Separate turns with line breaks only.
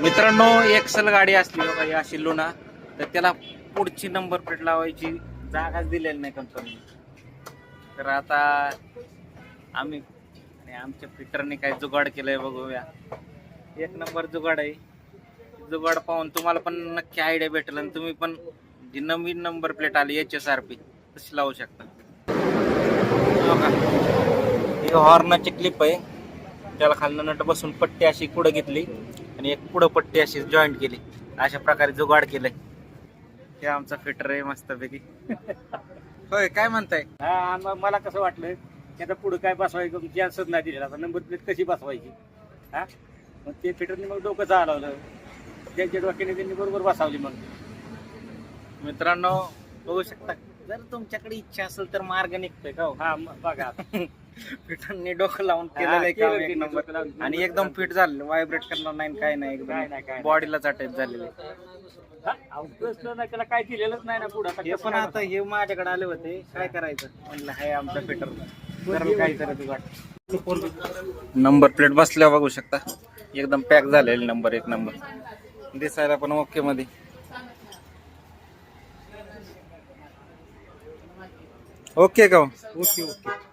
मित्रांनो, एक्सल गाडी असली बघा ही अशी लुना, तर त्याला पुढची नंबर प्लेट लावायची जागाच दिलेली नाही कंपनी. तर आता आम्ही आणि आमच्या फिटरने काय जुगाड केलंय बघूया. एक नंबर जुगाड आहे. जुगाड पाहून तुम्हाला पण नक्की आयडिया भेटेल आणि तुम्ही पण जी नवीन नंबर प्लेट आली HSRP तशी लावू शकता. ही हॉर्नाची क्लिप आहे, त्याला खालनं नट बसून पट्टी अशी पुढे घेतली आणि एक पुढं पट्टी अशी जॉईंट केली. अशा प्रकारे जुगाड केलंय. हे आमचा फिटर आहे मस्तपैकी. होय, काय म्हणताय?
मला कसं वाटलं की आता पुढे काय बसवायचं चान्सच नाही दिलेला, आता नंबर प्लेट कशी बसवायची. हा, मग ते फिटरने मग डोकं चालवलं, त्यांच्या डोक्याने त्यांनी बरोबर बसवली. मग
मित्रांनो बघू शकता, जर तुमच्याकडे इच्छा असेल तर मार्ग निघतोय का हो?
हा बघा
फिटरने डोकं लावून केलेलं आहे काम एक नंबर आणि एकदम फिट झालं. व्हायब्रेट करणार नाही काय नाही, एकदम बॉडीलाच अटॅच झालेलं आहे.
नाही त्याला काय दिलेलंच नाही ना पुढे.
हे पण आता हे माझ्याकडे आले होते, काय करायचं म्हणलं हाय आमचा फिटर, तर काय करायचं. नंबर प्लेट बसल्या बघू शकता, एकदम पॅक झालेले नंबर, एक नंबर दिसायला पण ओके मध्ये. ओके का?
Okay okay.